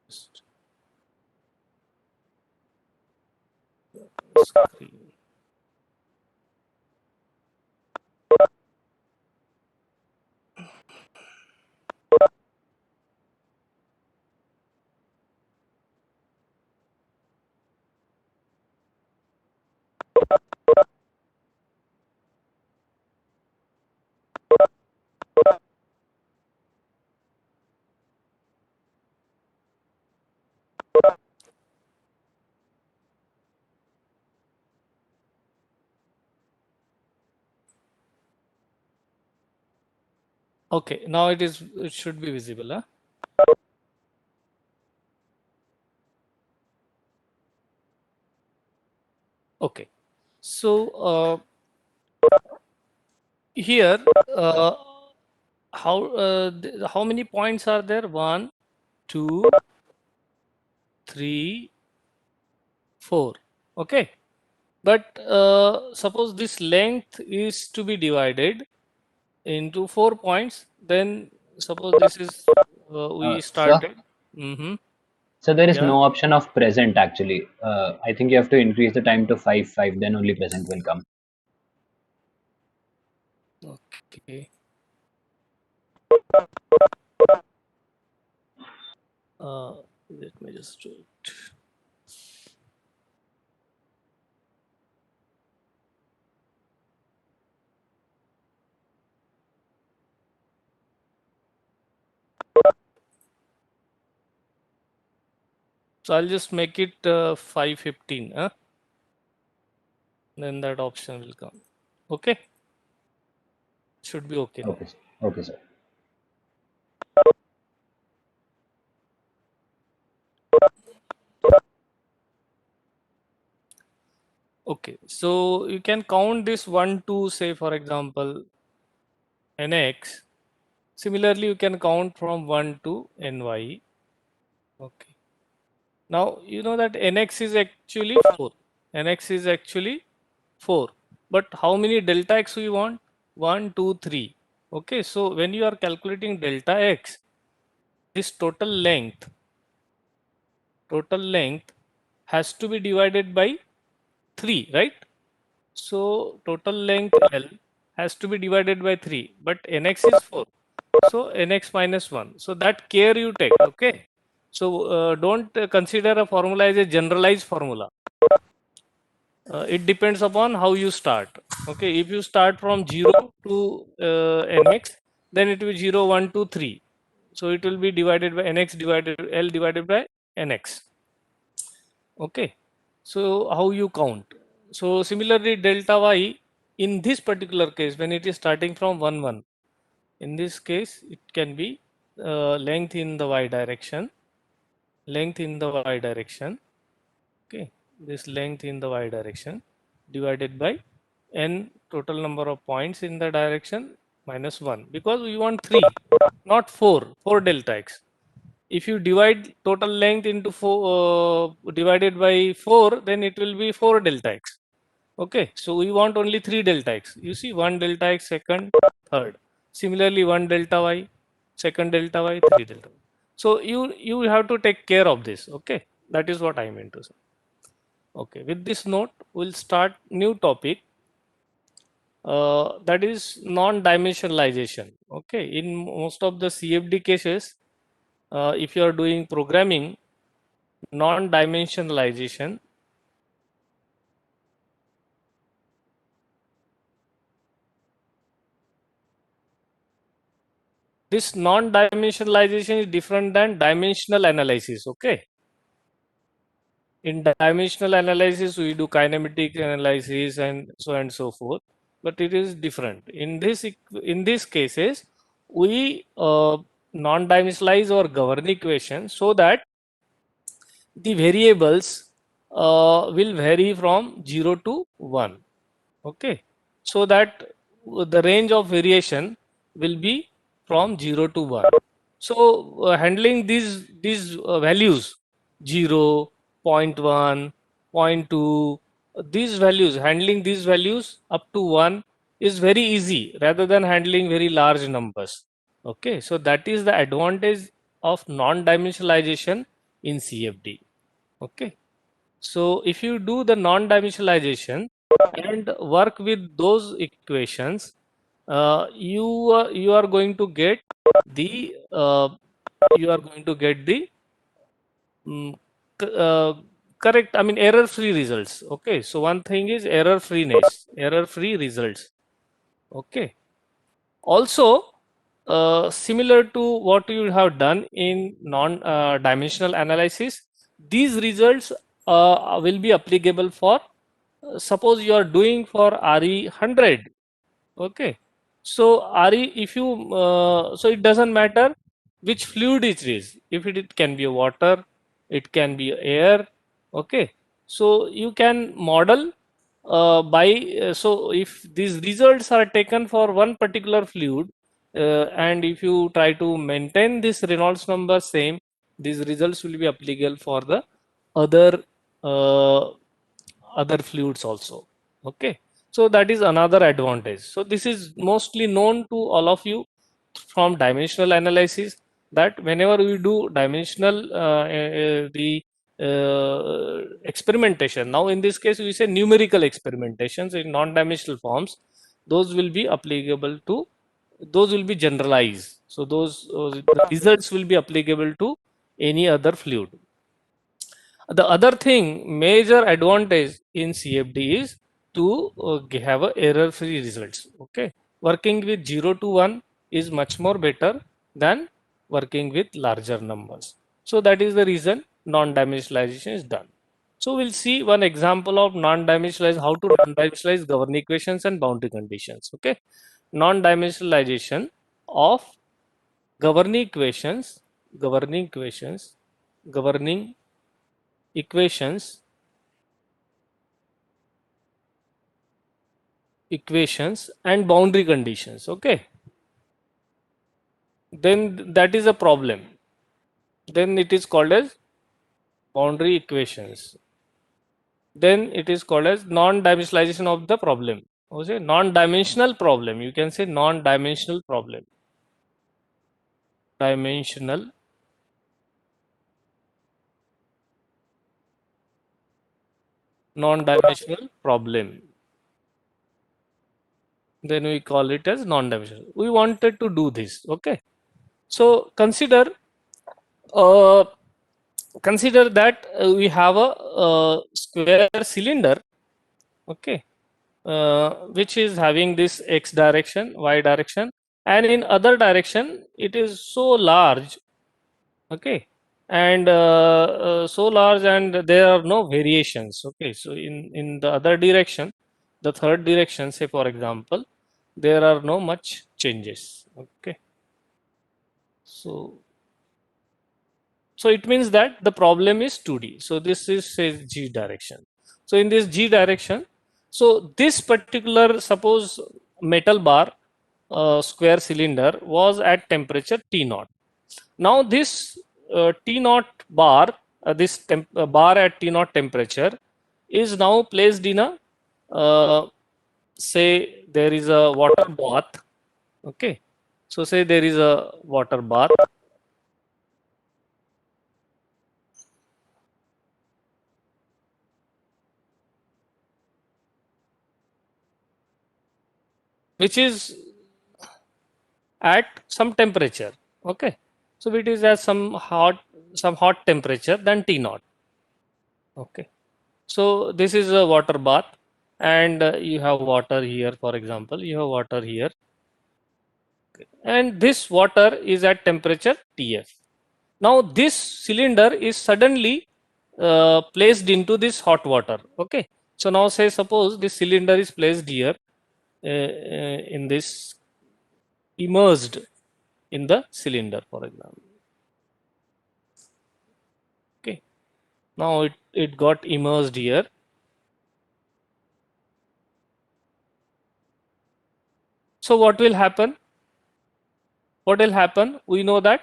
screen. Okay, now it should be visible, huh? Okay, so here how many points are there? 1, 2, 3, 4. Okay, but suppose this length is to be divided into 4 points, then suppose this is we Sir, started. so there is Yeah. no option of present actually. I think you have to increase the time to 5, then only present will come. Okay. Let me just do it. So I'll just make it 515. Then that option will come. Okay. Should be okay now. Okay, sir. Okay, sir. Okay. So you can count this 1, 2, say for example, nx. Similarly, you can count from 1 to ny. Okay. Now you know that nx is actually 4. Nx is actually 4. But how many delta x we want? 1, 2, 3. Okay. So when you are calculating delta x, this total length has to be divided by 3, right? So total length L has to be divided by 3, but nx is 4. So nx minus 1. So that care you take, okay? So don't consider a formula as a generalized formula. It depends upon how you start. Okay, if you start from 0 to nx, then it will be 0, 1, 2, 3. So it will be divided by nx divided L divided by nx. Okay, so how you count? So similarly, delta y in this particular case, when it is starting from 1, 1, in this case, it can be length in the y direction, okay, this length in the y direction divided by n total number of points in the direction minus 1, because we want 3, not 4 delta x. If you divide total length into 4 divided by 4, then it will be 4 delta x. Okay, so we want only 3 delta x. You see, 1 delta x, second, third. Similarly, 1 delta y, second delta y, 3 delta y. So you have to take care of this. Okay, that is what I meant to say. Okay, with this note, we'll start new topic. That is non-dimensionalization. Okay, in most of the CFD cases, if you are doing programming, non-dimensionalization, this non-dimensionalization is different than dimensional analysis. Okay, in dimensional analysis we do kinematic analysis and so forth, but it is different in these cases. We non-dimensionalize our govern equation so that the variables will vary from 0 to 1. Okay, so that the range of variation will be from 0 to 1. So handling these values 0, zero point 0.1, zero point 0.2, these values, handling these values up to 1 is very easy rather than handling very large numbers. Okay, so that is the advantage of non-dimensionalization in CFD. Okay. So if you do the non-dimensionalization and work with those equations, you are going to get the mm, correct, I mean error-free results. Okay. So one thing is error-freeness, error-free results. Okay. Also, similar to what you have done in non-dimensional analysis, these results will be applicable for, suppose you are doing for RE 100. Okay. So RE, if you, so it doesn't matter which fluid it is. If it can be water, it can be air. Okay. So you can model so if these results are taken for one particular fluid, and if you try to maintain this Reynolds number same, these results will be applicable for the other uh, other fluids also. Okay. So that is another advantage. So this is mostly known to all of you from dimensional analysis, that whenever we do dimensional the experimentation, now in this case we say numerical experimentations in non-dimensional forms, those will be applicable to, those will be generalized. So those the results will be applicable to any other fluid. The other thing, major advantage in CFD is to have a error-free results. Okay, working with 0 to 1 is much more better than working with larger numbers. So that is the reason non-dimensionalization is done. So we'll see one example of non-dimensionalized, how to non-dimensionalize governing equations and boundary conditions. Okay, non-dimensionalization of governing equations, governing equations, governing equations, equations and boundary conditions. Okay, then that is a problem, then it is called as boundary equations, then it is called as non-dimensionalization of the problem. Okay, non-dimensional problem, you can say non-dimensional problem, dimensional non-dimensional problem, then we call it as non-dimensional. We wanted to do this. Okay, so uh, consider that we have a square cylinder. Okay, which is having this x direction, y direction, and in other direction it is so large. Okay, and so large and there are no variations. Okay, so in the other direction, the third direction, say for example, there are no much changes. Okay, so so it means that the problem is 2D. So this is say G direction. So in this G direction, so this particular, suppose metal bar, square cylinder was at temperature T naught. Now this T naught bar, bar at T naught temperature is now placed in a, say there is a water bath. Okay, so say there is a water bath, which is at some temperature. Okay, so it is at some hot temperature than T naught. Okay, so this is a water bath, and you have water here, for example, you have water here, and this water is at temperature Tf. Now this cylinder is suddenly placed into this hot water. Okay, so now say suppose this cylinder is placed here in this, immersed in the cylinder, for example. Okay, now it got immersed here. So what will happen? What will happen? We know that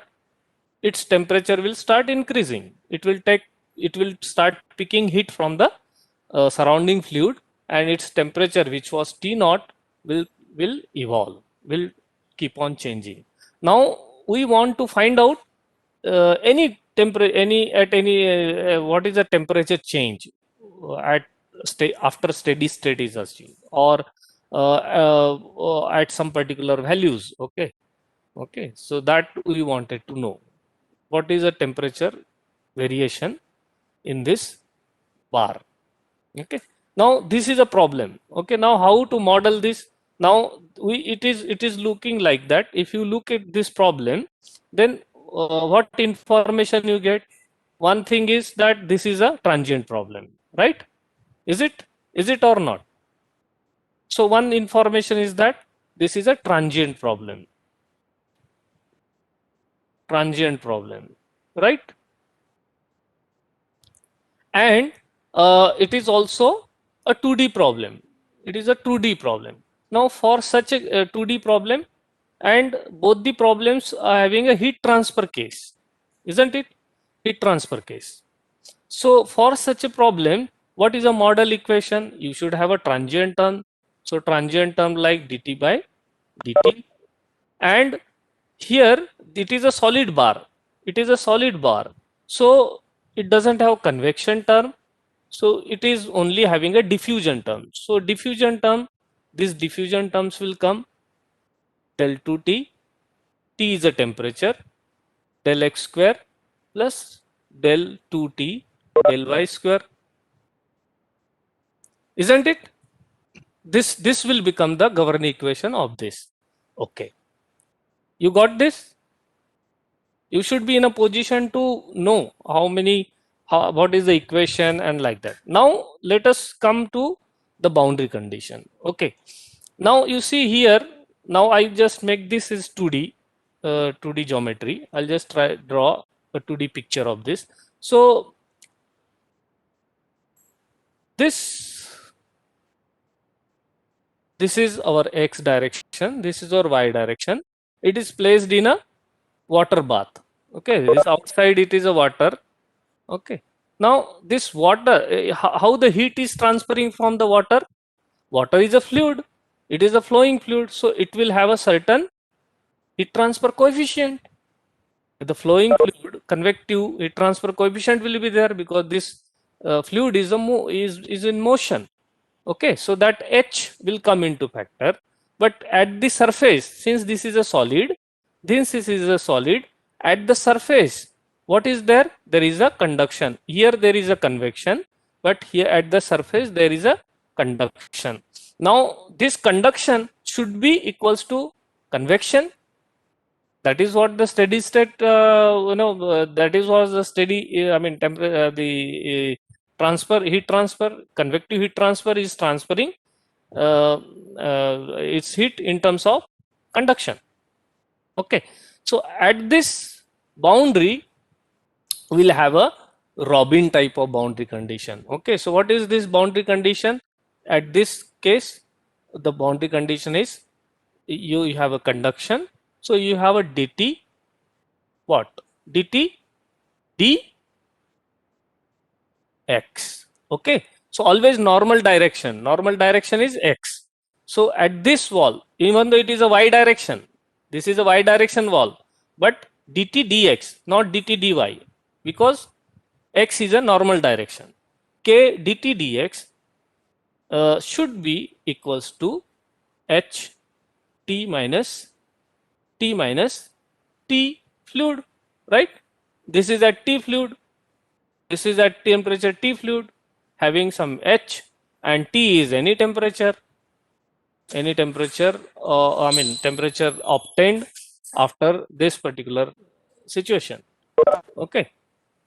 its temperature will start increasing. It will start picking heat from the surrounding fluid, and its temperature, which was T naught, will evolve, will keep on changing. Now we want to find out any what is the temperature change at after steady state is achieved, or at some particular values. Okay, so that we wanted to know what is the temperature variation in this bar. Okay, now this is a problem. Okay, now how to model this? Now it is looking like that. If you look at this problem, then what information you get? One thing is that this is a transient problem, right? Is it or not? So one information is that this is a transient problem, right? And it is also a 2D problem. It is a 2D problem. Now for such a 2D problem, and both the problems are having a heat transfer case, isn't it? Heat transfer case. So for such a problem, what is a model equation? You should have a transient term. So transient term like dt by dt, and here it is a solid bar. It is a solid bar. So it doesn't have convection term. So it is only having a diffusion term. So diffusion term, these diffusion terms will come del 2t, T is a temperature, del x square plus del 2t del y square. Isn't it? This will become the governing equation of this. Okay. You got this? You should be in a position to know what is the equation and like that. Now let us come to the boundary condition. Okay. Now you see here, now I just make this is 2D, 2D geometry. I'll just draw a 2D picture of this. So this is our x direction, this is our y direction. It is placed in a water bath. Okay, this outside it is a water. Okay, now this water, how the heat is transferring from the water? Water is a fluid, it is a flowing fluid, so it will have a certain heat transfer coefficient. The flowing fluid, convective heat transfer coefficient will be there because this fluid is in motion. Okay, so that H will come into factor, but at the surface, since this is a solid, at the surface, what is there? There is a conduction. Here there is a convection, but here at the surface there is a conduction. Now this conduction should be equals to convection. That is what the steady state, that is was the steady, the heat transfer, convective heat transfer is transferring its heat in terms of conduction. Okay, so at this boundary, we'll have a Robin type of boundary condition. Okay, so what is this boundary condition? At this case, the boundary condition is you have a conduction. So you have a dt, what? dt dx. Okay, so always normal direction is x. So at this wall, even though it is a y direction, this is a y direction wall, but dt dx, not dt dy, because x is a normal direction. K dt dx should be equals to h t minus T fluid, right? This is at T fluid, this is at temperature T fluid having some H, and T is any temperature temperature obtained after this particular situation. Okay,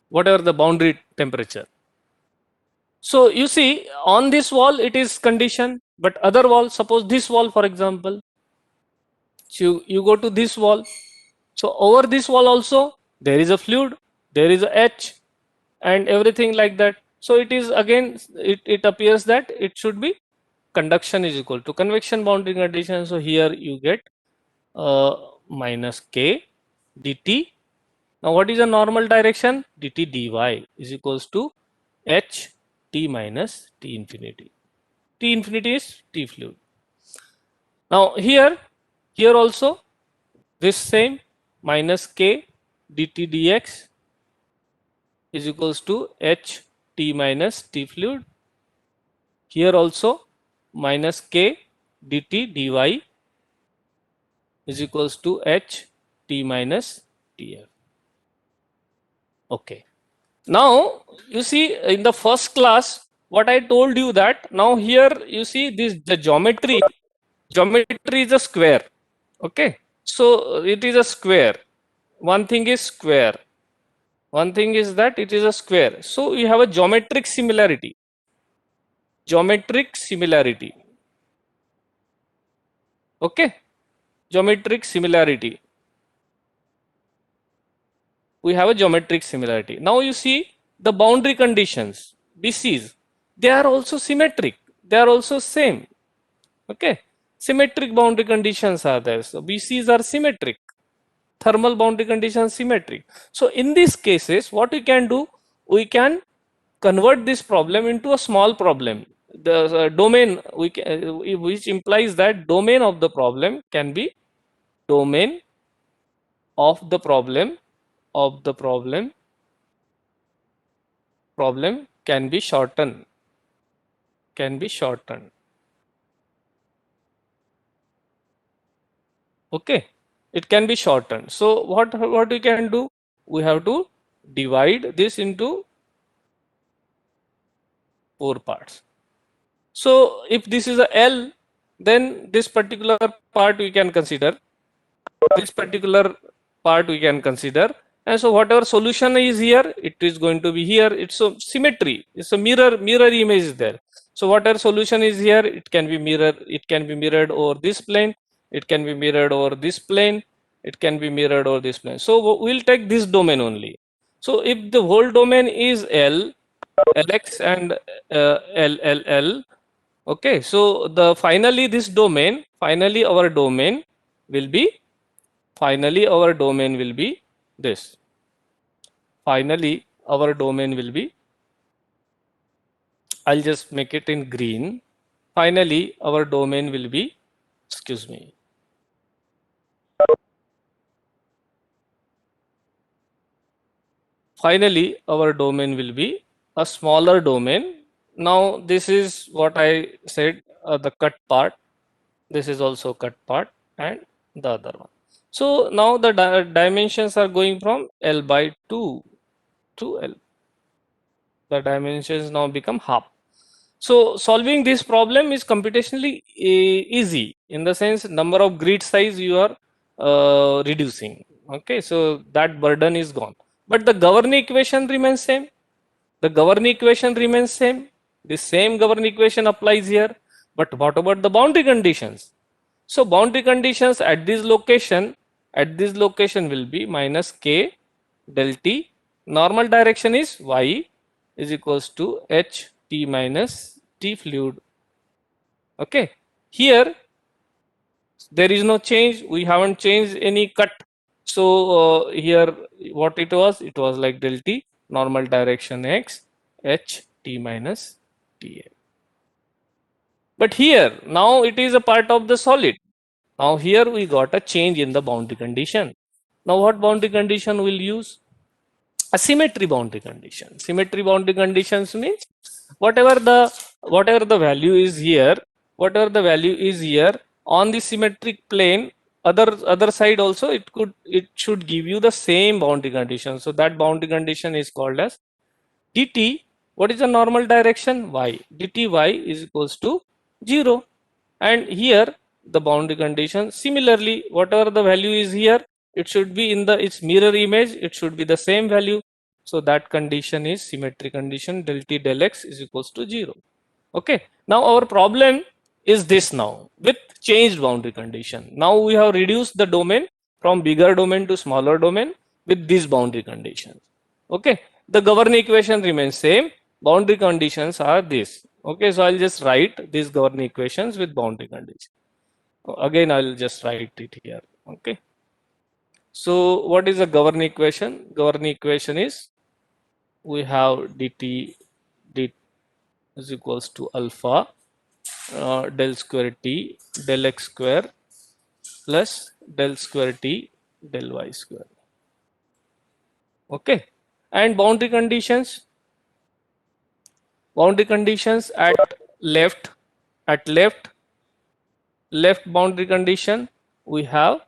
whatever the boundary temperature. So you see on this wall it is condition, but other wall, suppose this wall for example, so you go to this wall. So over this wall also there is a fluid, there is a H and everything like that. So it is again, it appears that it should be conduction is equal to convection boundary condition. So here you get minus K dt. Now what is the normal direction? Dt dy is equals to H T minus T infinity. T infinity is T fluid. Now here also this same minus K dt dx is equals to h t minus t fluid. Here also minus k dt dy is equals to h t minus tf. Okay. Now you see in the first class what I told you, that now here you see this, the geometry is a square. Okay, so it is a square. One thing is square. One thing is that it is a square. So you have a geometric similarity. Geometric similarity. Okay, geometric similarity. We have a geometric similarity. Now you see the boundary conditions, BCs, they are also symmetric. They are also same. Okay, symmetric boundary conditions are there. So BCs are symmetric. Thermal boundary conditions symmetric. So in these cases, what we can do, we can convert this problem into a small problem. The domain we can, which implies that domain of the problem can be domain of the problem can be shortened. Okay, it can be shortened. So what we can do, we have to divide this into 4 parts. So if this is a L, then this particular part we can consider. This particular part we can consider. And so whatever solution is here, it is going to be here. It's a symmetry. It's a mirror image is there. So whatever solution is here, it can be mirrored over this plane. It can be mirrored over this plane. It can be mirrored over this plane. So we'll take this domain only. So if the whole domain is L, Lx and L. Okay, so the finally our domain will be this. Finally, our domain will be, I'll just make it in green. Finally, our domain will be, excuse me. Finally, our domain will be a smaller domain. Now, this is what I said, the cut part. This is also cut part and the other one. So now the dimensions are going from L by 2 to L. The dimensions now become half. So solving this problem is computationally easy, in the sense number of grid size you are reducing. Okay, so that burden is gone. But the governing equation remains same. The governing equation remains same. The same governing equation applies here. But what about the boundary conditions? So boundary conditions at this location will be minus k del t. Normal direction is y is equals to h t minus t fluid. Okay, here there is no change. We haven't changed any cut. So here what it was like del t, normal direction x, h t minus t. But here now it is a part of the solid. Now here we got a change in the boundary condition. Now what boundary condition we'll use? A symmetry boundary condition. Symmetry boundary conditions means whatever the value is here, on the symmetric plane, other side also it should give you the same boundary condition. So that boundary condition is called as dt. What is the normal direction? Y. dt y is equals to 0. And here the boundary condition, similarly whatever the value is here, it should be in its mirror image, it should be the same value. So that condition is symmetry condition, del t del x is equals to 0. Okay, now our problem is this, now with changed boundary condition. Now we have reduced the domain from bigger domain to smaller domain with these boundary conditions. Okay, the governing equation remains same, boundary conditions are this. Okay, so I'll just write these governing equations with boundary condition. Again, I'll just write it here. Okay, so what is the governing equation? Governing equation is, we have dt is equals to alpha del square t del x square plus del square t del y square. Okay, And boundary conditions at left boundary condition we have,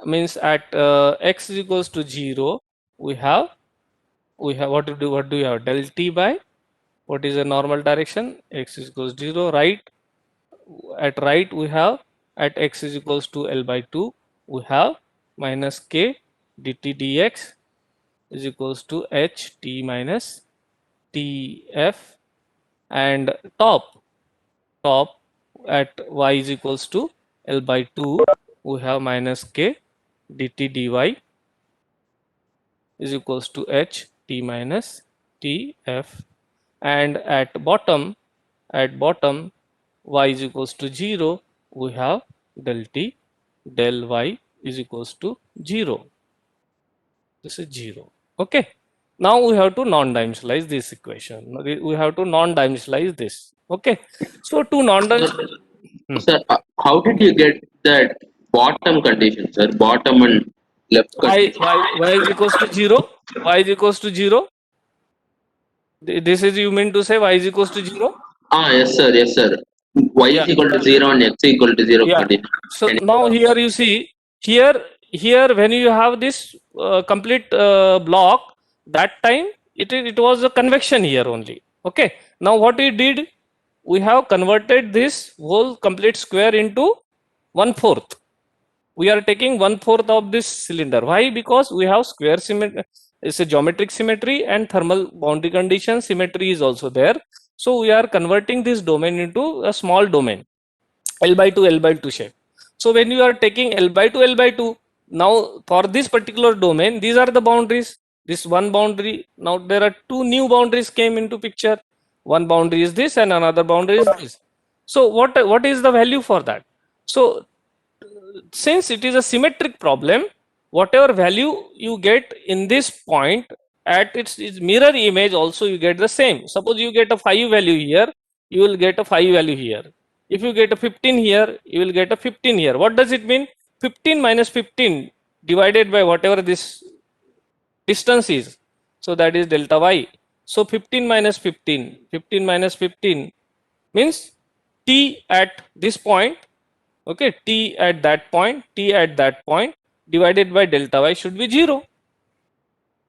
means at x is equals to 0, we have what do you have, del t by what is the normal direction, x is equals to 0. Right we have at x is equals to L by 2, we have minus k dt dx is equals to h t minus tf. And top at y is equals to L by 2, we have minus k dt dy is equals to h t minus tf. And at bottom y is equals to 0, we have del t del y is equals to 0. This is 0. Okay. Now we have to non-dimensionalize this equation. We have to non-dimensionalize this. Okay. So to non-dimensionalize. Sir, how did you get that bottom condition, sir? Bottom and left condition. Y is equals to 0. Y is equals to 0. This is, you mean to say y is equals to 0? Yes, sir. Yes, sir. Y Yeah. is equal to 0 and x is equal to 0 Yeah. condition. So now here you see, here when you have this complete block, that time it was a convection here only. Okay. Now what we did, we have converted this whole complete square into 1/4. We are taking 1/4 of this cylinder. Why? Because we have square symmetry, it's a geometric symmetry, and thermal boundary condition symmetry is also there. So we are converting this domain into a small domain, L by 2 L by 2 shape. So when you are taking L by 2 L by 2, now for this particular domain, these are the boundaries. This one boundary, now there are two new boundaries came into picture. One boundary is this and another boundary is this. So what is the value for that? So since it is a symmetric problem, whatever value you get in this point at its mirror image also you get the same. Suppose you get a 5 value here, you will get a 5 value here. If you get a 15 here, you will get a 15 here. What does it mean? 15 minus 15 divided by whatever this distance is. So that is delta y. So 15 minus 15 means t at this point, okay, t at that point divided by delta y should be 0,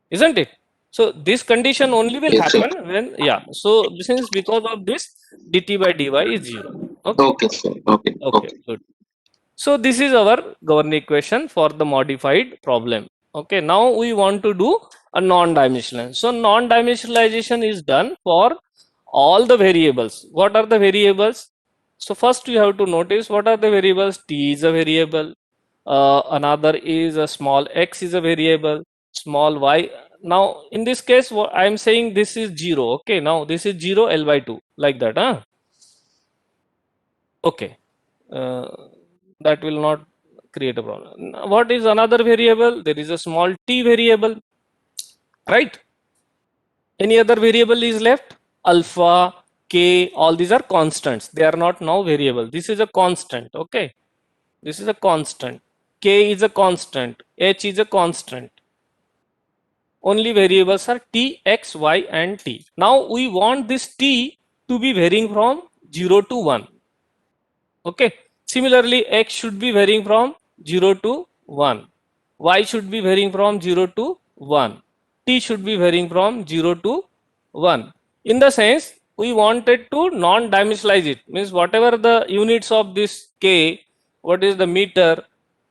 isn't it? So this condition only will Yes, sir. happen when, yeah, so since because of this dt by dy is 0. Okay. Okay, sir. Okay. Okay, good. So this is our governing equation for the modified problem. Okay, now we want to do a non-dimensional. So non-dimensionalization is done for all the variables. What are the variables? So first you have to notice what are the variables. T is a variable, another is a small x is a variable, small y. Now in this case I am saying this is 0. Okay, now this is 0 L by 2 like that. Okay. That will not create a problem. What is another variable? There is a small t variable, right? Any other variable is left? Alpha, k, all these are constants. They are not now variable. This is a constant. Okay. This is a constant. K is a constant. H is a constant. Only variables are t, x, y, and t. Now we want this t to be varying from 0 to 1. Okay. Similarly, x should be varying from 0 to 1. Y should be varying from 0 to 1. T should be varying from 0 to 1. In the sense, we wanted to non-dimensionalize it. Means whatever the units of this k, what is the meter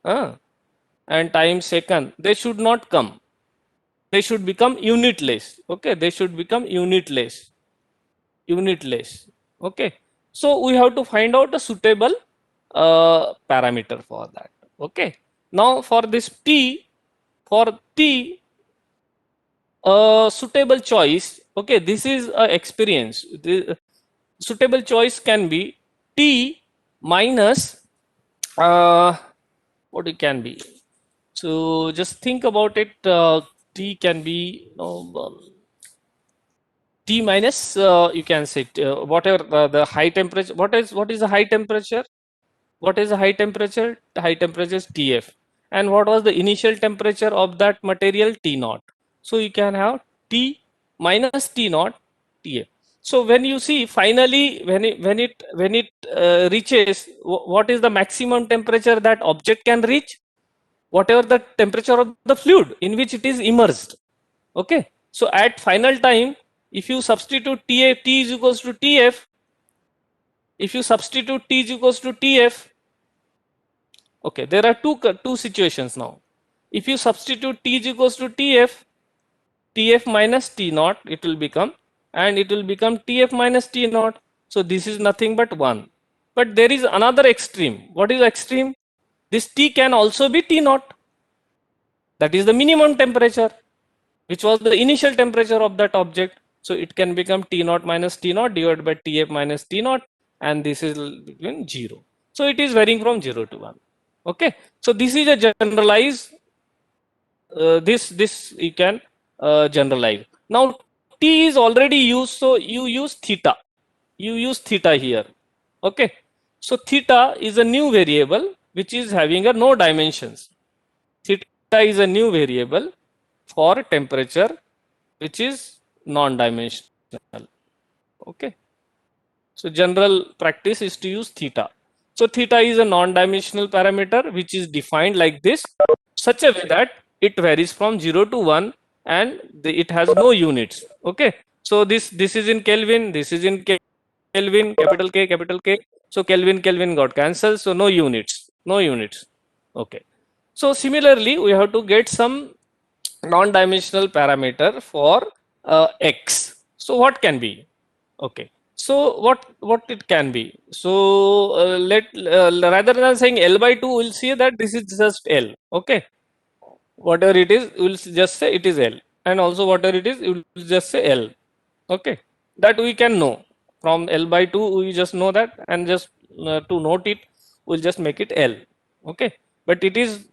and time second, they should not come. They should become unitless. Okay, they should become unitless. Okay. So we have to find out a suitable parameter for that. Okay. Now for this t, suitable choice. Okay, this is a experience. The suitable choice can be t minus what it can be. So just think about it. T can be T minus, you can say whatever the high temperature. What is the high temperature? What is the high temperature? The high temperature is TF. And what was the initial temperature of that material? T naught. So you can have T T minus T naught Ta. So when you see finally when it reaches, what is the maximum temperature that object can reach? Whatever the temperature of the fluid in which it is immersed. Okay. So at final time, if you substitute Ta, T is equals to Tf. If you substitute T is equals to Tf, okay, there are two situations now. If you substitute T is equals to Tf, Tf minus T naught, it will become, and it will become Tf minus T naught. So this is nothing but 1. But there is another extreme. What is extreme? This T can also be T naught. That is the minimum temperature, which was the initial temperature of that object. So it can become T naught minus T naught divided by Tf minus T naught, and this is between 0. So it is varying from 0 to 1. Okay. So this is a generalized, this you can generalize. Now T is already used, so you use theta. You use theta here. Okay. So theta is a new variable which is having a no dimensions. Theta is a new variable for temperature which is non-dimensional. Okay. So general practice is to use theta. So theta is a non-dimensional parameter which is defined like this, such a way that it varies from 0 to 1 and it has no units. Okay. So this is in Kelvin, this is in Kelvin, capital K, capital K. So Kelvin got cancelled. So no units, no units. Okay. So similarly, we have to get some non-dimensional parameter for x. So what can be? Okay. So what it can be? So rather than saying L by 2, we'll see that this is just L. Okay. Whatever it is, we'll just say it is L, and also whatever it is, we'll just say L. Okay. That we can know from L by 2. We just know that, and just to note it, we'll just make it L. Okay. But it is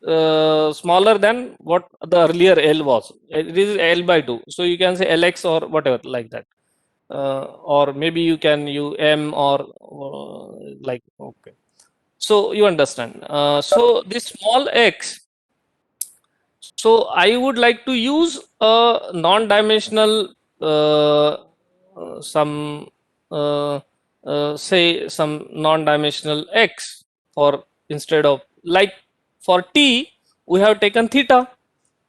smaller than what the earlier L was. It is L by 2. So you can say Lx or whatever like that. Or maybe you can use M or like, okay. So you understand. So this small x, so I would like to use a non-dimensional some say some non-dimensional x, for instead of, like for t we have taken theta.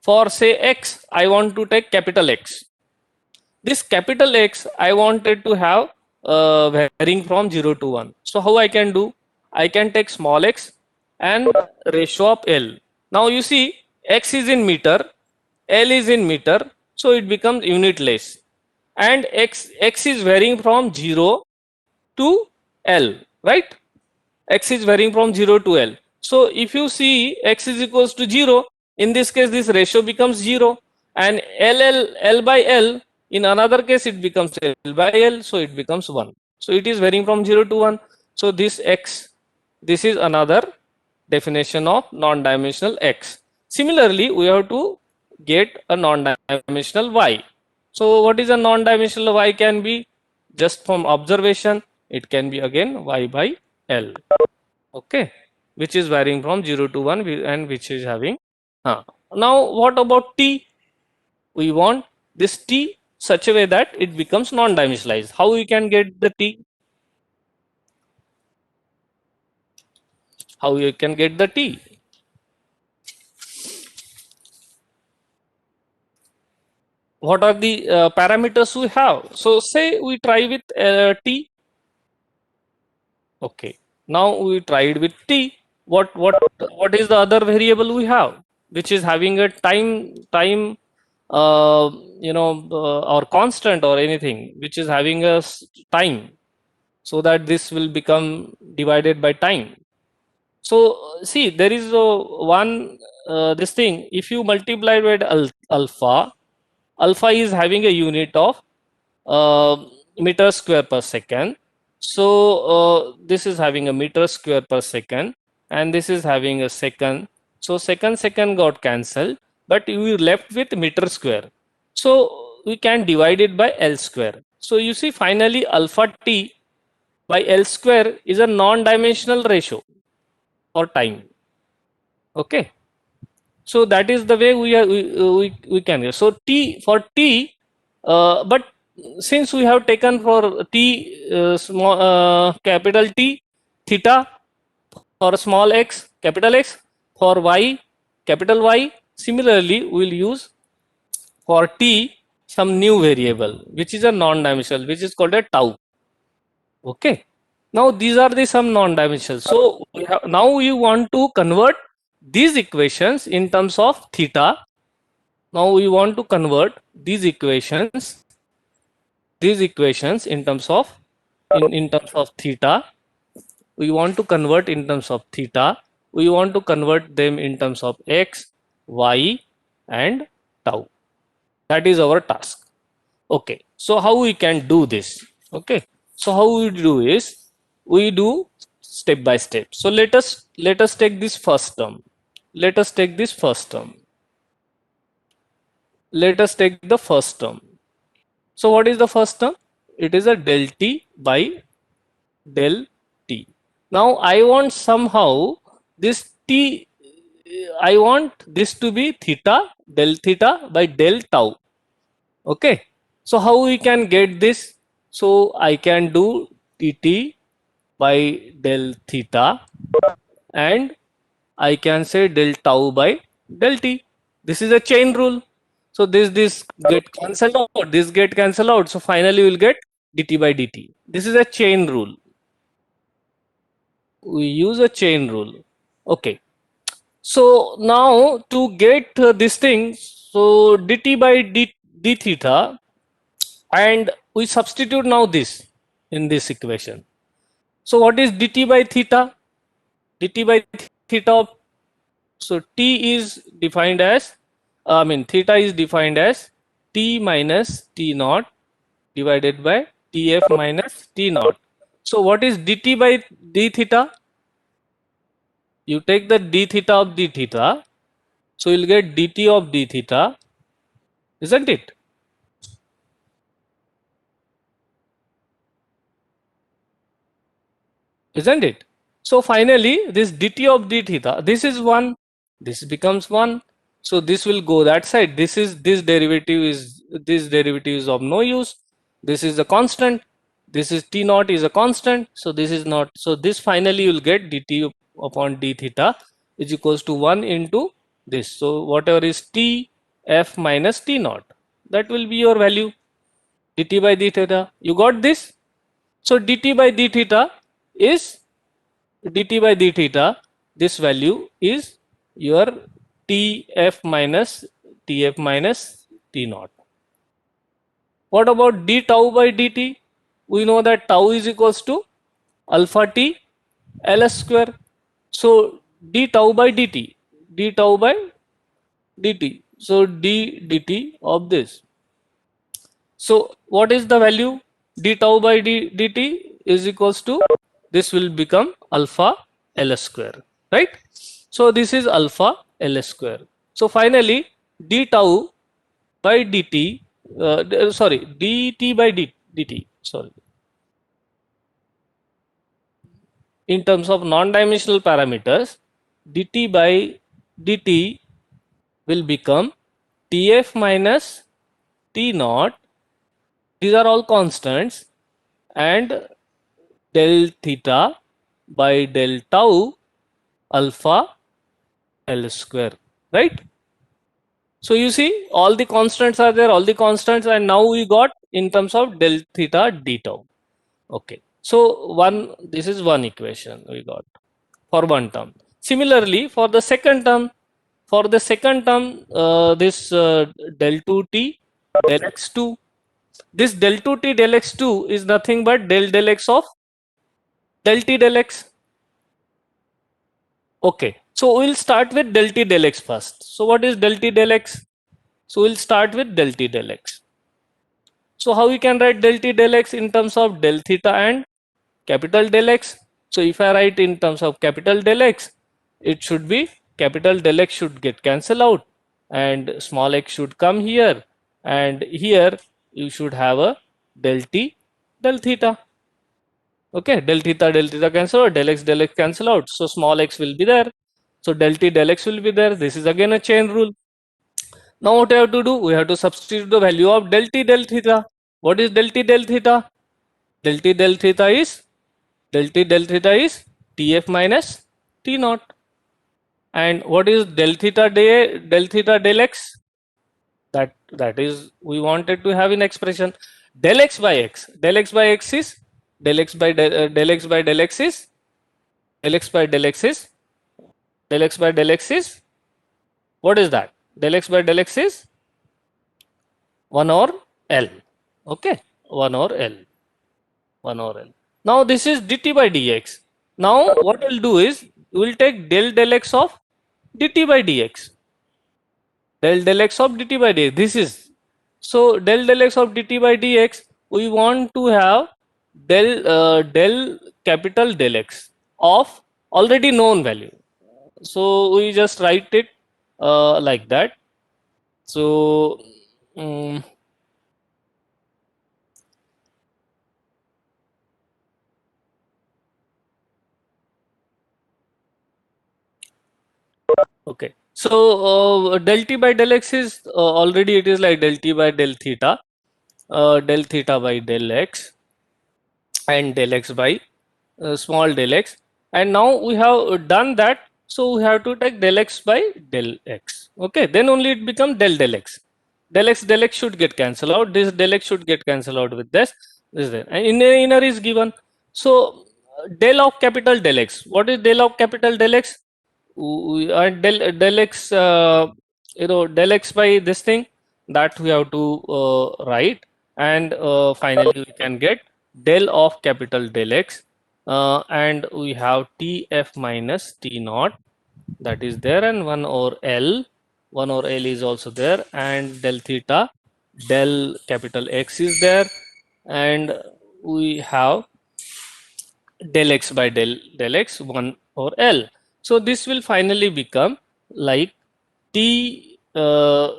For say x, I want to take capital X. This capital X I wanted to have varying from 0 to 1. So how I can do? I can take small x and ratio of L. Now you see, x is in meter, L is in meter, so it becomes unitless. And x is varying from 0 to L, right? X is varying from 0 to L. So if you see x is equals to 0, in this case this ratio becomes 0, and L by L, in another case it becomes L by L, so it becomes 1. So it is varying from 0 to 1. So this x, this is another definition of non-dimensional x. Similarly, we have to get a non-dimensional y. So what is a non-dimensional y? Can be just from observation, it can be again y by L. Okay, which is varying from 0 to 1 and which is having now what about t? We want this t such a way that it becomes non-dimensionalized. How we can get the t? How you can get the t? What are the parameters we have? So say we try with t. Okay, now we tried with t. What is the other variable we have, which is having a time or constant or anything which is having a time, so that this will become divided by time. So see, there is one this thing, if you multiply by alpha is having a unit of meter square per second. So this is having a meter square per second, and this is having a second. So second got cancelled, but we left with meter square. So we can divide it by L square. So you see, finally alpha t by L square is a non-dimensional ratio for time. Okay. So that is the way we can. So t, for t, But since we have taken for t small capital T theta, for small x capital X, for y capital Y, similarly we will use for t some new variable which is a non-dimensional, which is called a tau. Okay, now these are the some non-dimensional. So now you want to convert these equations in terms of theta. Now we want to convert these equations in terms of in terms of theta. We want to convert in terms of theta. We want to convert them in terms of x, y, and tau. That is our task. Okay, so how we can do this? Okay, so how we do is we do step by step. So let us take this first term. Let us take this first term. Let us take the first term. So what is the first term? It is a del t by del t. Now I want somehow this t, I want this to be theta, del theta by del tau. Okay, so how we can get this? So I can do dt by del theta, and I can say del tau by del t. This is a chain rule. So this get cancelled out, this get cancelled out. So finally we'll get dt by dt. This is a chain rule. We use a chain rule. Okay. So now to get this thing, so dt by d theta, and we substitute now this in this equation. So what is dt by theta? Dt by theta. So t is defined as, theta is defined as t minus t naught divided by tf minus t naught. So what is dt by d theta? You take the d theta of d theta, so you'll get dt of d theta, isn't it? Isn't it? So finally this dt of d theta, this is 1, this becomes 1, so this will go that side. This derivative is of no use. This is a constant, this is t naught is a constant, so this is not. So this finally you will get dt upon d theta is equals to 1 into this. So whatever is t f minus t naught, that will be your value, dt by d theta. You got this? So dt by d theta is dt by d theta, this value is your tf minus t naught. What about d tau by dt? We know that tau is equals to alpha t ls square. So d tau by dt, so d dt of this. So what is the value? D tau by dt is equals to, this will become alpha ls square, right? So this is alpha ls square. So finally d tau by dt, dt by dt, in terms of non-dimensional parameters, dt by dt will become tf minus t naught, these are all constants, and del theta by del tau alpha L square, right? So you see all the constants are there, all the constants, and now we got in terms of del theta d tau. Okay, so this is one equation we got for one term. Similarly for the second term, this del 2t del x2, this del 2t del x2 is nothing but del x of del t del x. Okay, so we'll start with del t del x first. So what is del t del x? So we'll start with del t del x. So how we can write del t del x in terms of del theta and capital del x? So if I write in terms of capital del x, it should be capital del x should get cancelled out and small x should come here, and here you should have a del t del theta. Okay, del theta cancel out, del x cancel out, so small x will be there, so del t del x will be there. This is again a chain rule. Now what we have to do? We have to substitute the value of del t del theta. What is del t del theta? Del t del theta is Tf minus T naught. And what is del theta del x? That is we wanted to have in expression del x by x. Del x by x is del x by del x by del x is del x by del x is del x by del x is what is that? Del x by del x is 1 over L. Okay, 1 over L. 1 over L. Now this is dt by dx. Now what we'll do is we'll take del x of dt by dx. Del x of dt by dx. This is so del x of dt by dx. We want to have del capital del x of already known value. So we just write it like that. So okay. So del t by del x is already it is like del t by del theta by del x and del x by small del x, and now we have done that, so we have to take del x by del x. Okay, then only it becomes del x. Del x should get cancelled out. This del x should get cancelled out with this there, and inner is given. So del of capital del x. What is del of capital del x? Del x del x by this thing, that we have to write, and finally we can get del of capital del x, and we have Tf minus T naught, that is there, and 1 over L is also there, and del theta del capital X is there, and we have del x by del x 1 over L. So this will finally become like T. So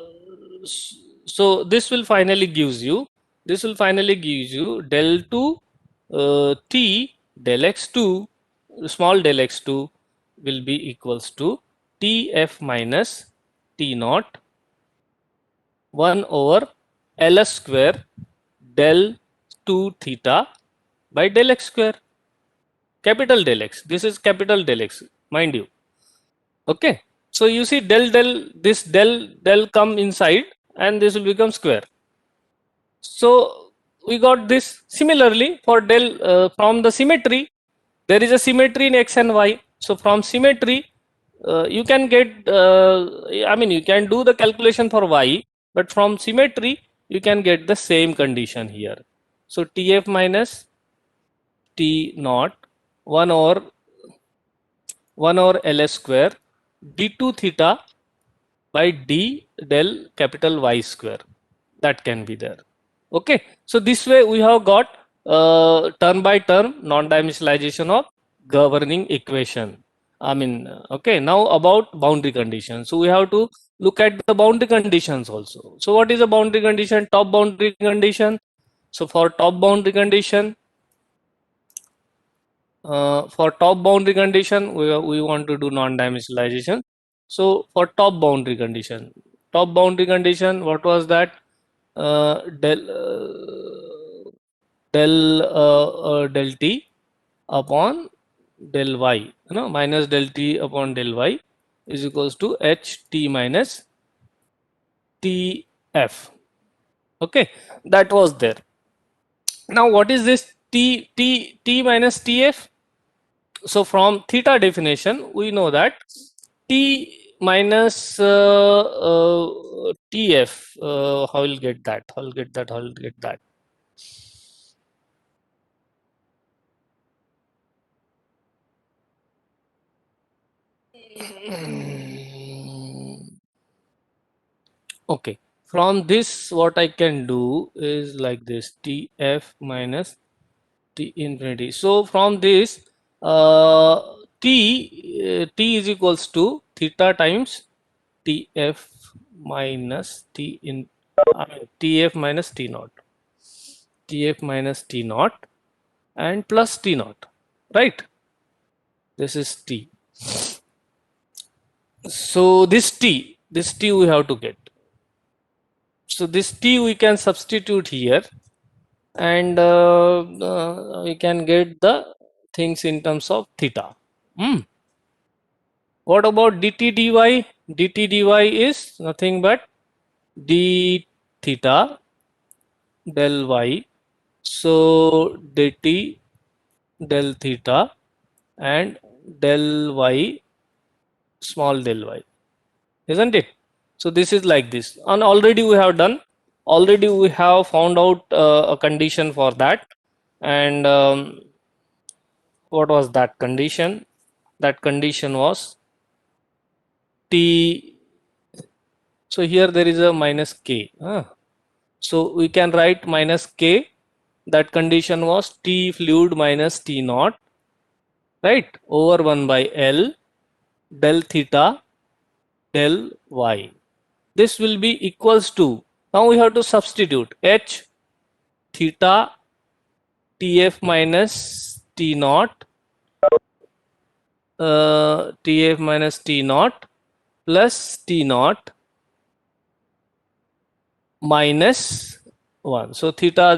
this will finally gives you del 2 T del x2 small del x2 will be equals to Tf minus T naught 1 over Ls square del 2 theta by del x square. Capital del x. This is capital del x, mind you. Okay. So you see this del come inside and this will become square. So we got this. Similarly for del from the symmetry, there is a symmetry in x and y. So from symmetry you can get you can do the calculation for y, but from symmetry you can get the same condition here. So Tf minus T naught 1 over Ls square d2 theta by d del capital Y square, that can be there. Okay, so this way we have got term by term non-dimensionalization of governing equation. Okay, now about boundary conditions. So we have to look at the boundary conditions also. So what is a boundary condition? Top boundary condition. So for top boundary condition, we want to do non-dimensionalization. So for top boundary condition, what was that? Del t upon del y, minus del t upon del y is equals to h t minus tf. Okay, that was there. Now what is this t minus tf? So from theta definition we know that t minus tf, how will get that? Okay, from this what I can do is like this, tf minus t infinity. So from this t is equals to theta times tf minus t in tf minus t naught, and plus t naught, right? This is t. So this t we have to get. So this t we can substitute here, and we can get the things in terms of theta. What about dt dy? Dt dy is nothing but d theta del y. So dt del theta and del y small del y, isn't it? So this is like this, and already we have found out a condition for that. And what was that condition? That condition was t. So here there is a minus k. So we can write minus k. That condition was t fluid minus t naught, right, over 1 by L del theta del y. This will be equals to, now we have to substitute h theta tf minus t naught, tf minus t naught plus t naught minus 1. So theta,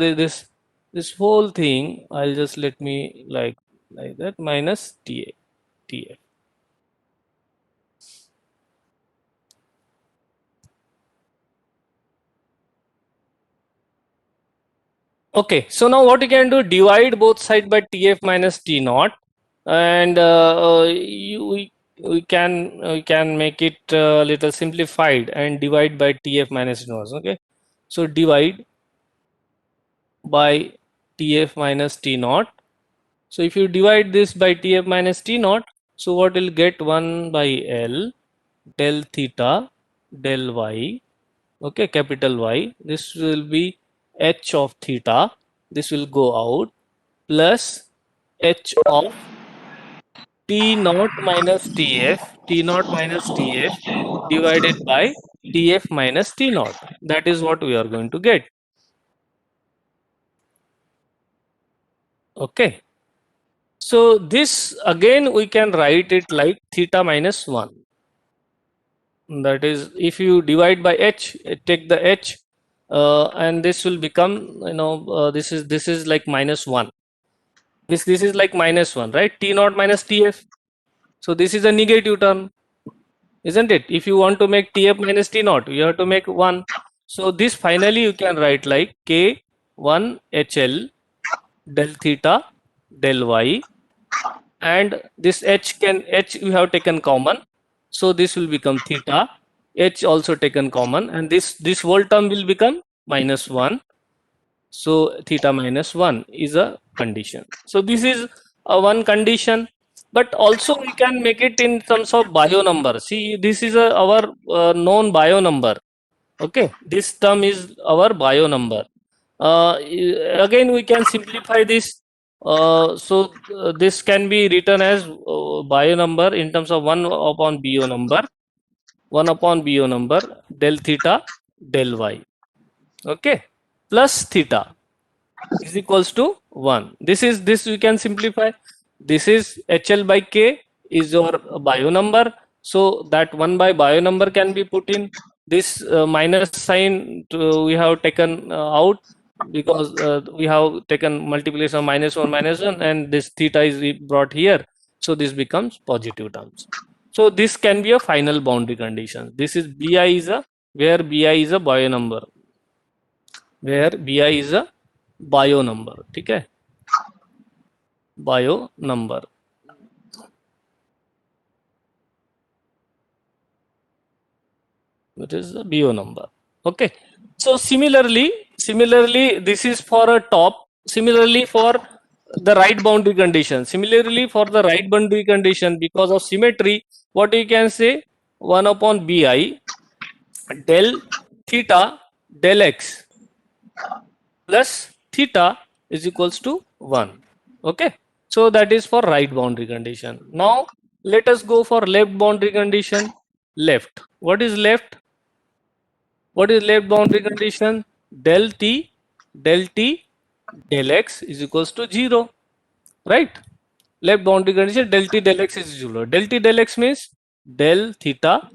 this whole thing, I'll just let me like that, minus tf. Okay, so now what you can do, divide both sides by tf minus t naught, and we can make it a little simplified and divide by tf minus t naught. Okay, so divide by tf minus t naught. So if you divide this by tf minus t naught, so what will get 1 by L del theta del y, okay, capital Y. This will be h of theta, this will go out, plus h of t naught minus tf, t naught minus tf divided by tf minus t naught. That is what we are going to get. Okay, so this again we can write it like theta minus 1. That is, if you divide by h, take the h, and this will become, this is like minus 1. This is like minus 1, right? T naught minus tf. So this is a negative term, isn't it? If you want to make tf minus t naught, you have to make 1. So this finally you can write like k1 hl del theta del y, and this h we have taken common, so this will become theta, h also taken common, and this whole term will become minus 1. So theta minus 1 is a condition. So this is a one condition, but also we can make it in terms of bio number. See, this is our known bio number. Okay, this term is our bio number. Again we can simplify this. This can be written as bio number in terms of 1 upon bo number, 1 upon bo number del theta del y, okay, plus theta is equals to 1. This we can simplify. This is hl by k is your bio number, so that 1 by bio number can be put in. This minus sign we have taken out, because we have taken multiplication of minus 1 and this theta is brought here, so this becomes positive terms. So this can be a final boundary condition. This is bi is a, where bi is a bio number, where bi is a bio number. ठीक है, bio number. It is a bio number. Okay, so similarly this is for a top. Similarly for the right boundary condition, because of symmetry, what you can say, 1 upon bi del theta del x plus theta is equals to 1. Okay, so that is for right boundary condition. Now let us go for left boundary condition. Left, what is left? What is left boundary condition? Del t del x is equals to 0, right? Left boundary condition, del t del x is 0. Del t del x means del theta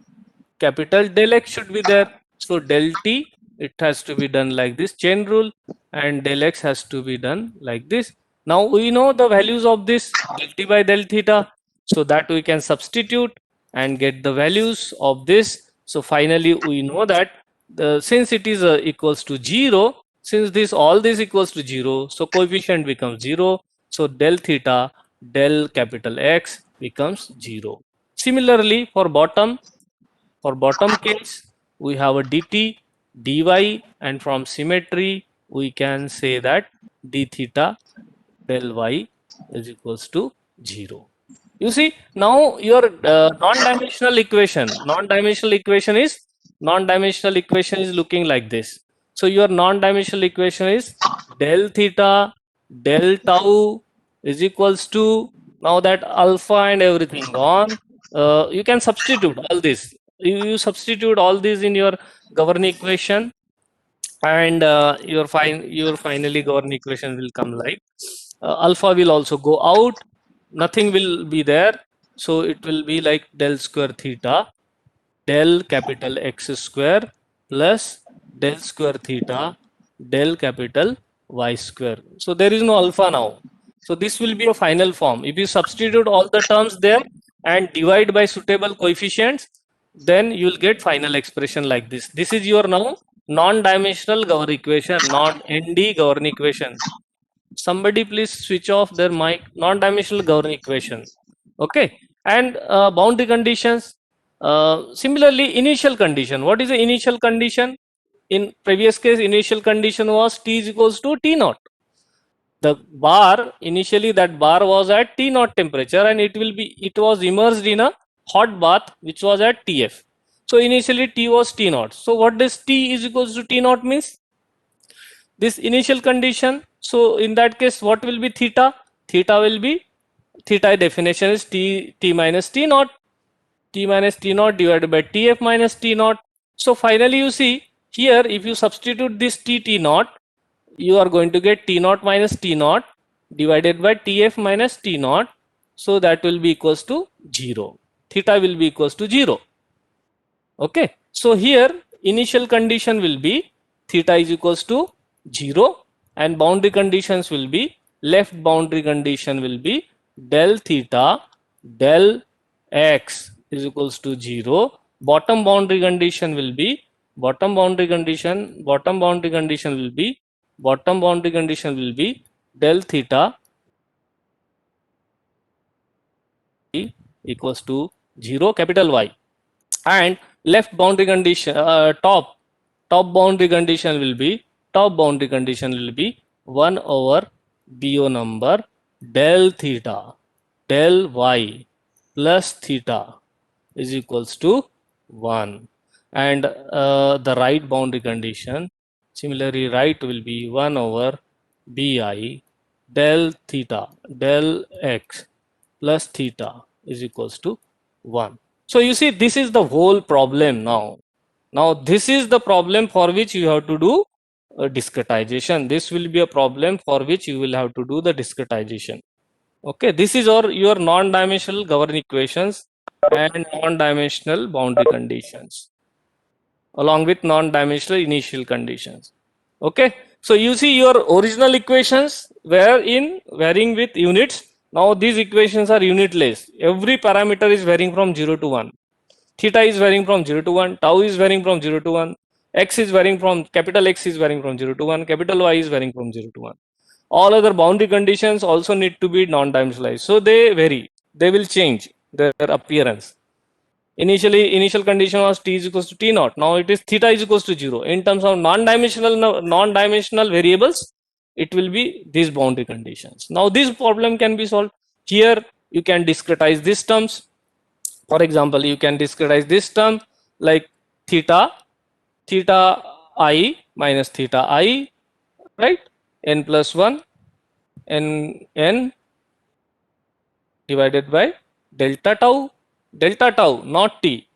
capital del x should be there. So del t it has to be done like this chain rule, and del x has to be done like this. Now we know the values of this del t by del theta, so that we can substitute and get the values of this. So finally we know that since it is equals to 0, since this all this equals to 0, so coefficient becomes 0, so del theta del capital X becomes 0. Similarly for bottom case we have a dt dy, and from symmetry we can say that d theta del y is equals to 0. You see, now your non-dimensional equation is looking like this. So your non-dimensional equation is del theta del tau is equals to, now that alpha and everything gone, you can substitute all this. You substitute all this in your governing equation, and your finally governing equation will come like alpha will also go out, nothing will be there, so it will be like del square theta del capital X square plus del square theta del capital Y square. So there is no alpha now, so this will be a final form. If you substitute all the terms there and divide by suitable coefficients, then you will get final expression like this. This is your now non-dimensional governing equation, non-ND governing equation. Somebody please switch off their mic. Non-dimensional governing equation. Okay, and boundary conditions. Similarly, initial condition. What is the initial condition? In previous case, initial condition was t is equals to t naught. The bar, initially that bar was at t naught temperature, and it was immersed in a hot bath which was at Tf. So initially t was t naught. So what does t is equals to t naught means? This initial condition. So in that case, what will be theta? Theta will be, theta definition is t minus t naught. T minus t naught divided by Tf minus t naught. So finally you see here, if you substitute this t naught, you are going to get t naught minus t naught divided by Tf minus t naught. So that will be equals to 0. Theta will be equals to 0. Okay. So here initial condition will be theta is equals to 0, and boundary conditions will be, left boundary condition will be del theta del x is equals to 0. Bottom boundary condition will be, bottom boundary condition will be del theta equals to 0 capital Y, and left boundary condition, top boundary condition will be 1 over BO number del theta del Y plus theta is equals to 1, and the right boundary condition, similarly right will be 1 over BI del theta del x plus theta is equals to 1. So you see, this is the whole problem now. Now this is the problem for which you have to do discretization. This will be a problem for which you will have to do the discretization. Okay, this is your non-dimensional governing equations and non-dimensional boundary conditions along with non-dimensional initial conditions. Okay, so you see your original equations were in varying with units. Now these equations are unitless. Every parameter is varying from 0 to 1. Theta is varying from 0 to 1, tau is varying from 0 to 1, x is varying from, capital X is varying from 0 to 1, capital Y is varying from 0 to 1. All other boundary conditions also need to be non-dimensionalized. So they vary, they will change their appearance. Initial condition was t is equals to t naught. Now it is theta is equals to 0. In terms of non-dimensional variables, it will be these boundary conditions. Now this problem can be solved. Here you can discretize these terms. For example, you can discretize this term like theta I minus theta I, right? N plus 1 n divided by delta tau, not t.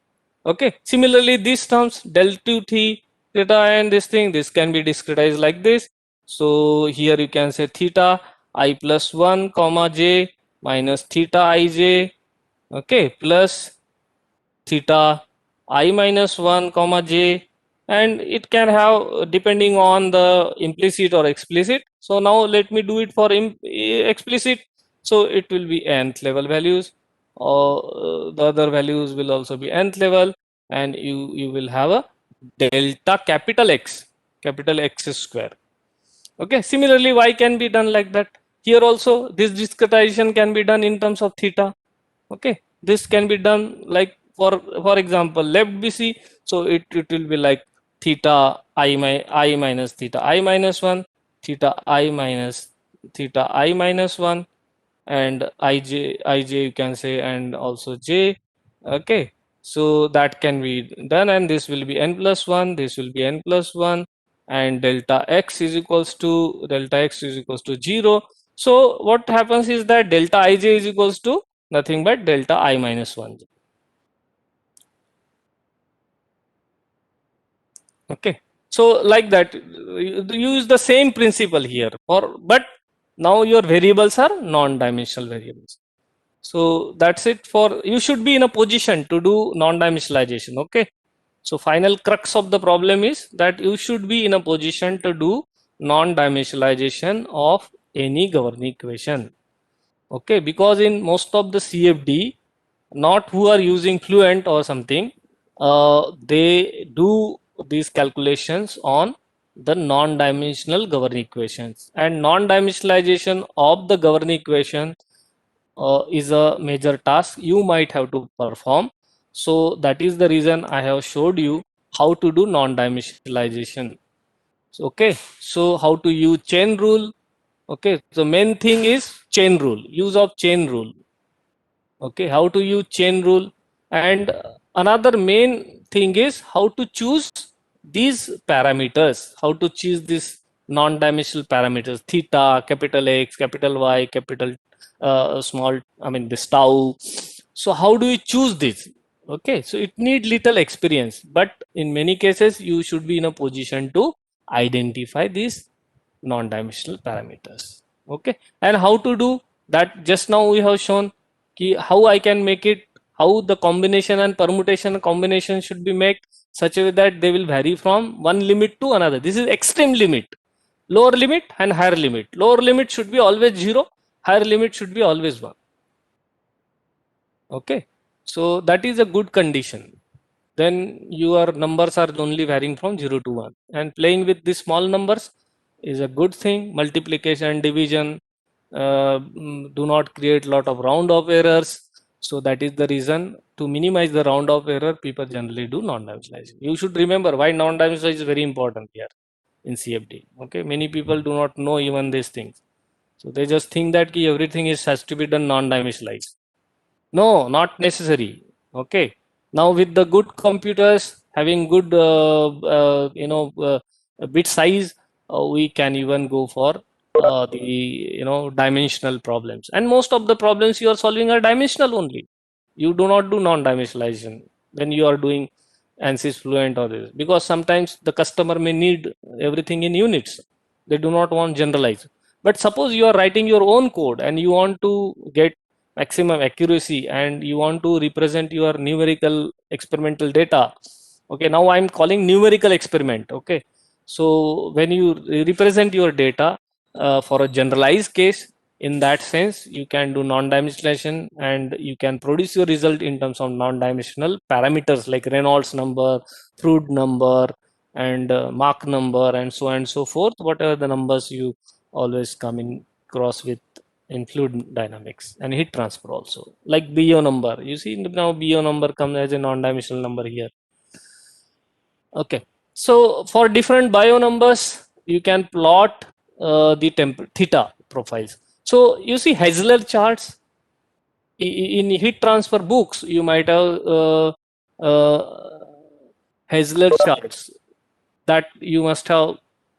Okay. Similarly, these terms del 2 t theta and this thing, this can be discretized like this. So here you can say theta I plus 1 comma j minus theta ij, okay, plus theta I minus 1 comma j and it can have depending on the implicit or explicit. So now let me do it for explicit. So it will be nth level values, or the other values will also be nth level, and you will have a delta capital X square. Okay, similarly y can be done like that. Here also this discretization can be done in terms of theta. Okay, this can be done like for example left BC, so it will be like theta I minus theta I minus 1, theta I minus theta I minus 1, and ij you can say, and also j. Okay, so that can be done, and this will be n plus 1, this will be n plus 1, and delta x is equals to 0. So what happens is that delta ij is equals to nothing but delta I minus 1. Okay, so like that you use the same principle here, but now your variables are non-dimensional variables. So that's it. For you should be in a position to do non-dimensionalization. Okay, so final crux of the problem is that you should be in a position to do non-dimensionalization of any governing equation. Okay, because in most of the CFD, not who are using Fluent or something, they do these calculations on the non-dimensional governing equations, and non-dimensionalization of the governing equation is a major task you might have to perform. So that is the reason I have showed you how to do non-dimensionalization. Okay, so how to use chain rule. Okay, so main thing is chain rule, use of chain rule. Okay, how to use chain rule, and another main thing is how to choose these parameters, how to choose these non-dimensional parameters, theta, capital X, capital Y, capital small, I mean this tau. So how do you choose this? Okay, so it need little experience, but in many cases you should be in a position to identify these non-dimensional parameters. Okay, and how to do that, just now we have shown how I can make it, how the combination and permutation combination should be made such a way that they will vary from one limit to another. This is extreme limit, lower limit and higher limit. Lower limit should be always 0, higher limit should be always 1. Okay, so that is a good condition. Then your numbers are only varying from 0 to 1, and playing with these small numbers is a good thing. Multiplication, division, do not create lot of round off errors. So that is the reason, to minimize the round off error, people generally do non-dimensionalization. You should remember why non-dimensionalization is very important here in CFD. Okay, many people do not know even these things, so they just think that everything has to be done non-dimensionalized. No, not necessary. Okay, now with the good computers having good bit size, we can even go for the dimensional problems, and most of the problems you are solving are dimensional only. You do not do non-dimensionalization when you are doing ANSYS Fluent or this, because sometimes the customer may need everything in units. They do not want generalized. But suppose you are writing your own code and you want to get maximum accuracy and you want to represent your numerical experimental data. Okay, now I'm calling numerical experiment. Okay, so when you represent your data for a generalized case, in that sense you can do non-dimensionalization, and you can produce your result in terms of non-dimensional parameters like Reynolds number, Froude number, and Mach number, and so on and so forth. Whatever the numbers you always come in cross with in fluid dynamics, and heat transfer also, like BO number. You see now BO number comes as a non-dimensional number here. Okay, so for different bio numbers, you can plot the theta profiles. So you see Hausler charts in heat transfer books. You might have Hausler charts that you must have,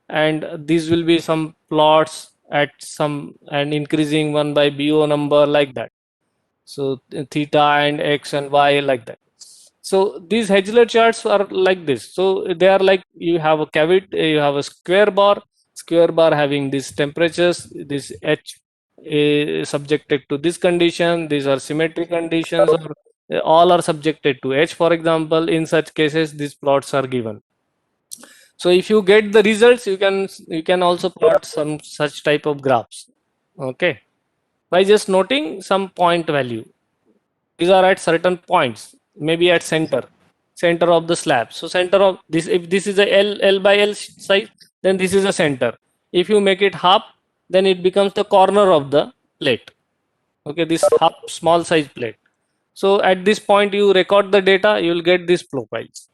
and these will be some plots at some and increasing one by BO number like that. So theta and X and Y like that. So these Hausler charts are like this. So they are like, you have a cavity, you have a square bar having these temperatures, this H is subjected to this condition, these are symmetric conditions, or all are subjected to H, for example. In such cases, these plots are given. So if you get the results, you can also plot some such type of graphs. Okay, by just noting some point value. These are at certain points, maybe at center of the slab. So center of this, if this is a L by L size, then this is a center. If you make it half, then it becomes the corner of the plate. Okay, this half small size plate. So at this point you record the data, you will get these profiles.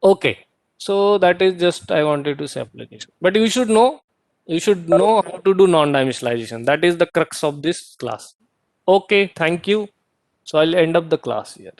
Okay, so that is just I wanted to say application. But you should know how to do non-dimensionalization. That is the crux of this class. Okay, thank you. So I'll end up the class here.